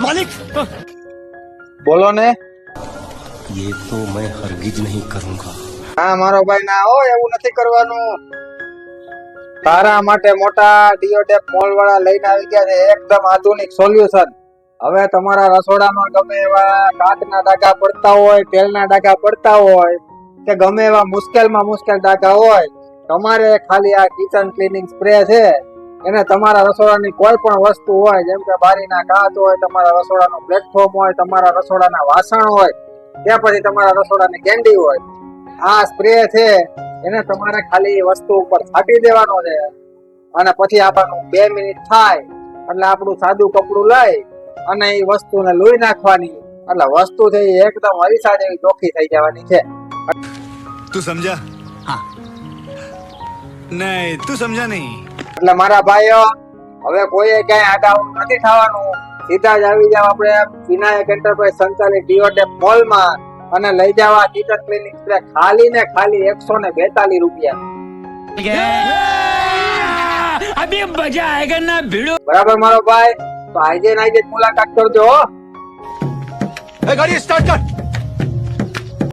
मालिक બોલો ને. ये तो मैं हरगिज नहीं करूंगा। હા મારો ભાઈ ના હો, એવું નથી કરવાનું. તારા માટે મોટા ડીઓટેપ મોલ વાળા લઈને આવી ગયા છે એકદમ આધુનિક સોલ્યુશન. હવે તમારા રસોડામાં ગમે એવા કાચના ડાઘા પડતા હોય, તેલના ડાઘા પડતા હોય કે ગમે એવા મુશ્કેલમાં મુશ્કેલ ડાઘા હોય, તમારે ખાલી આ કિચન ક્લીનિંગ સ્પ્રે છે એને તમારા રસોડાની કોઈ પણ વસ્તુ હોય, જેમ કે બારીના કાચ હોય, તમારા રસોડાનું પ્લેટફોર્મ હોય, તમારા રસોડાના વાસણ હોય કે પછી તમારા રસોડાની કેન્ડી હોય, આ સ્પ્રે છે એને તમારે ખાલી વસ્તુ ઉપર છાંટી દેવાનો છે અને પછી આપણને 2 મિનિટ થાય એટલે આપણું સાદું કપડું લઈ અને એ વસ્તુને લોહી નાખવાની એટલે વસ્તુ છે એ એકદમ અરીસા જેવી ચોખ્ખી થઈ જવાની છે. તું સમજા? हाँ નહીં, તું સમજા નહીં. એટલે મારા ભાઈઓ, હવે કોઈએ ક્યાંય આડાઉડ નથી થવાનું. સીધા જ આવી જાવ આપણે વિનાયક એન્ટરપ્રાઇઝ સંચાલિત ડીઓટેપ મોલમાં અને લઈ જવા કિચન ક્લીનિંગ સ્પ્રે ખાલી ને ખાલી 142 રૂપિયા. अभी मजा आएगा ना भिड़ो। બરાબર મારો ભાઈ? તો આજે મુલાકાત કરજો. ગાડી સ્ટાર્ટ કર.